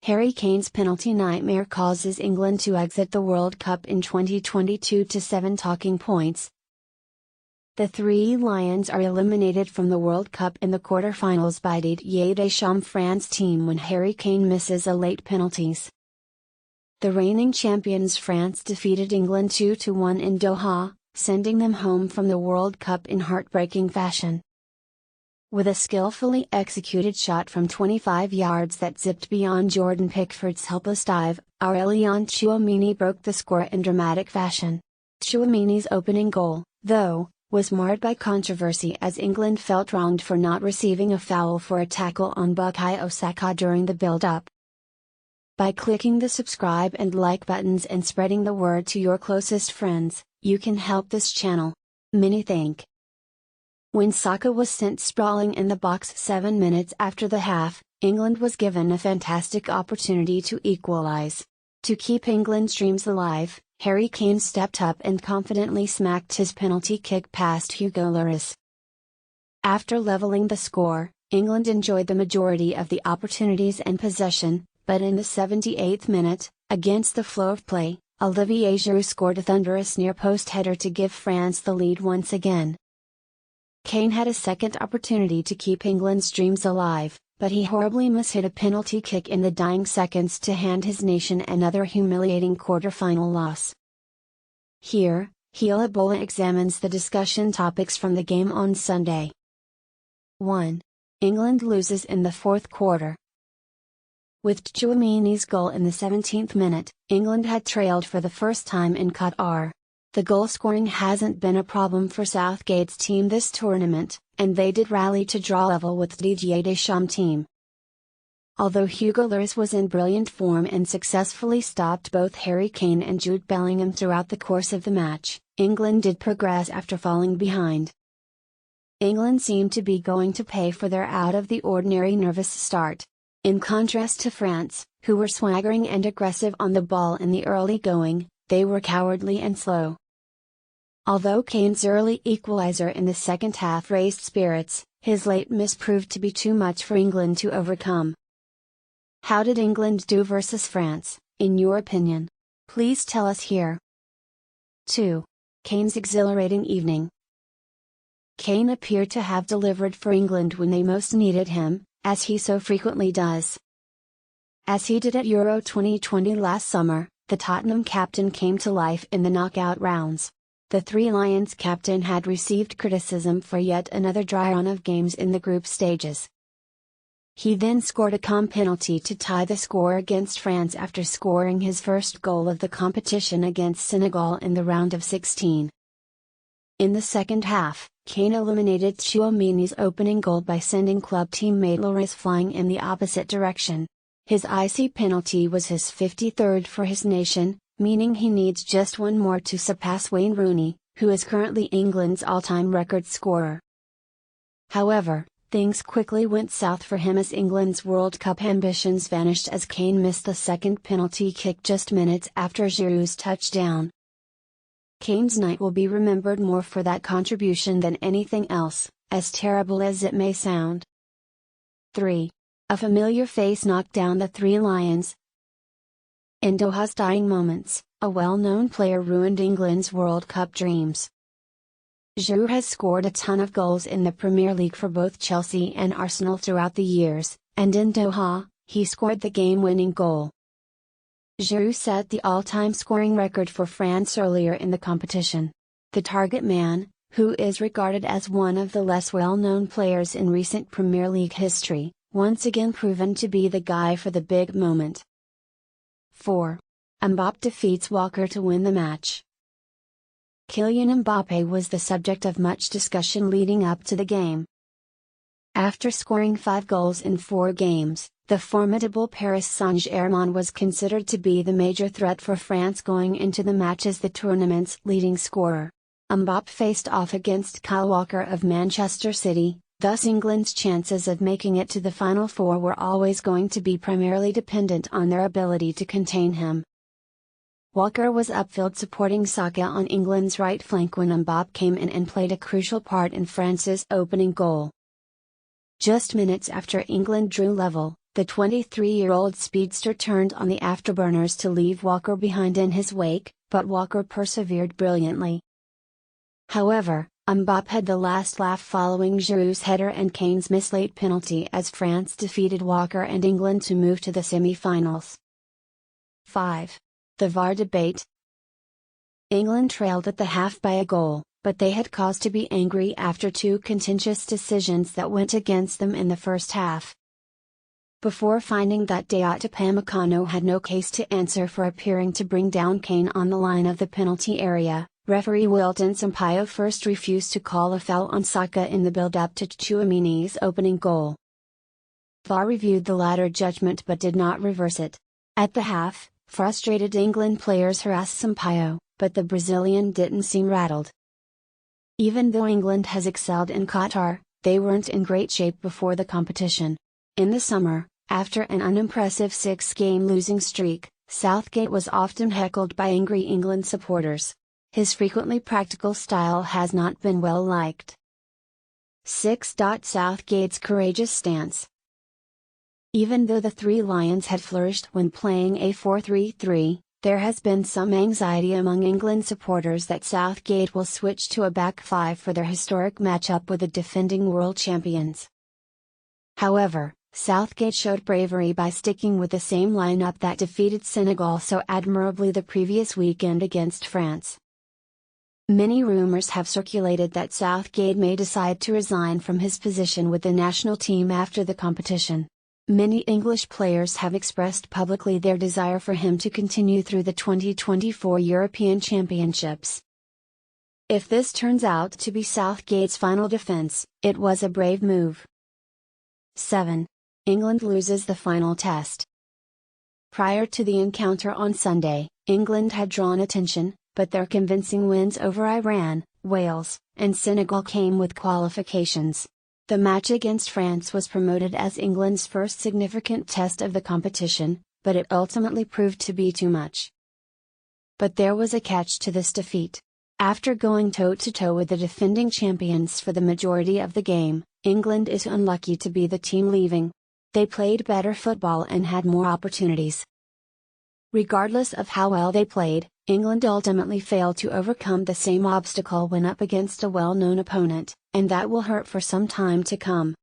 Harry Kane's penalty nightmare causes England to exit the World Cup in 2022 to 7 talking points. The Three Lions are eliminated from the World Cup in the quarterfinals by Didier Deschamps' France team when Harry Kane misses a late penalties. The reigning champions France defeated England 2-1 in Doha, sending them home from the World Cup in heartbreaking fashion. With a skillfully executed shot from 25 yards that zipped beyond Jordan Pickford's helpless dive, Aurélien Tchouaméni broke the score in dramatic fashion. Tchouaméni's opening goal, though, was marred by controversy as England felt wronged for not receiving a foul for a tackle on Bukayo Saka during the build-up. By clicking the subscribe and like buttons and spreading the word to your closest friends, you can help this channel. Many thank. When Saka was sent sprawling in the box 7 minutes after the half, England was given a fantastic opportunity to equalize. To keep England's dreams alive, Harry Kane stepped up and confidently smacked his penalty kick past Hugo Lloris. After leveling the score, England enjoyed the majority of the opportunities and possession, but in the 78th minute, against the flow of play, Olivier Giroud scored a thunderous near-post header to give France the lead once again. Kane had a second opportunity to keep England's dreams alive, but he horribly mishit a penalty kick in the dying seconds to hand his nation another humiliating quarter-final loss. Here, Hila examines the discussion topics from the game on Sunday. 1. England loses in the fourth quarter. With Tchouaméni's goal in the 17th minute, England had trailed for the first time in Qatar. The goal scoring hasn't been a problem for Southgate's team this tournament, and they did rally to draw level with Didier Deschamps' team. Although Hugo Lloris was in brilliant form and successfully stopped both Harry Kane and Jude Bellingham throughout the course of the match, England did progress after falling behind. England seemed to be going to pay for their out-of-the-ordinary nervous start. In contrast to France, who were swaggering and aggressive on the ball in the early going, they were cowardly and slow. Although Kane's early equalizer in the second half raised spirits, his late miss proved to be too much for England to overcome. How did England do versus France, in your opinion? Please tell us here. 2. Kane's exhilarating evening. Kane appeared to have delivered for England when they most needed him, as he so frequently does. As he did at Euro 2020 last summer, the Tottenham captain came to life in the knockout rounds. The Three Lions captain had received criticism for yet another dry run of games in the group stages. He then scored a calm penalty to tie the score against France after scoring his first goal of the competition against Senegal in the round of 16. In the second half, Kane eliminated Tchouaméni's opening goal by sending club teammate Lloris flying in the opposite direction. His icy penalty was his 53rd for his nation, meaning he needs just one more to surpass Wayne Rooney, who is currently England's all-time record scorer. However, things quickly went south for him as England's World Cup ambitions vanished as Kane missed the second penalty kick just minutes after Giroud's touchdown. Kane's night will be remembered more for that contribution than anything else, as terrible as it may sound. 3. A familiar face knocked down the Three Lions. In Doha's dying moments, a well-known player ruined England's World Cup dreams. Giroud has scored a ton of goals in the Premier League for both Chelsea and Arsenal throughout the years, and in Doha, he scored the game-winning goal. Giroud set the all-time scoring record for France earlier in the competition. The target man, who is regarded as one of the less well-known players in recent Premier League history, once again proven to be the guy for the big moment. 4. Mbappé defeats Walker to win the match. Kylian Mbappé was the subject of much discussion leading up to the game. After scoring 5 goals in 4 games, the formidable Paris Saint-Germain was considered to be the major threat for France going into the match as the tournament's leading scorer. Mbappé faced off against Kyle Walker of Manchester City, thus England's chances of making it to the Final Four were always going to be primarily dependent on their ability to contain him. Walker was upfield supporting Saka on England's right flank when Mbappé came in and played a crucial part in France's opening goal. Just minutes after England drew level, the 23-year-old speedster turned on the afterburners to leave Walker behind in his wake, but Walker persevered brilliantly. However, Mbappé had the last laugh following Giroud's header and Kane's missed late penalty as France defeated Walker and England to move to the semi-finals. 5. The VAR debate. England trailed at the half by a goal, but they had cause to be angry after two contentious decisions that went against them in the first half. Before finding that Dayot Upamecano had no case to answer for appearing to bring down Kane on the line of the penalty area, referee Wilton Sampaio first refused to call a foul on Saka in the build-up to Tchouaméni's opening goal. VAR reviewed the latter judgment but did not reverse it. At the half, frustrated England players harassed Sampaio, but the Brazilian didn't seem rattled. Even though England has excelled in Qatar, they weren't in great shape before the competition. In the summer, after an unimpressive 6-game losing streak, Southgate was often heckled by angry England supporters. His frequently practical style has not been well liked. 6. Southgate's courageous stance. Even though the Three Lions had flourished when playing a 4-3-3, there has been some anxiety among England supporters that Southgate will switch to a back five for their historic matchup with the defending world champions. However, Southgate showed bravery by sticking with the same lineup that defeated Senegal so admirably the previous weekend against France. Many rumors have circulated that Southgate may decide to resign from his position with the national team after the competition. Many English players have expressed publicly their desire for him to continue through the 2024 European Championships. If this turns out to be Southgate's final defense, it was a brave move. 7. England loses the final test. Prior to the encounter on Sunday, England had drawn attention, but their convincing wins over Iran, Wales, and Senegal came with qualifications. The match against France was promoted as England's first significant test of the competition, but it ultimately proved to be too much. But there was a catch to this defeat. After going toe-to-toe with the defending champions for the majority of the game, England is unlucky to be the team leaving. They played better football and had more opportunities. Regardless of how well they played, England ultimately failed to overcome the same obstacle when up against a well-known opponent, and that will hurt for some time to come.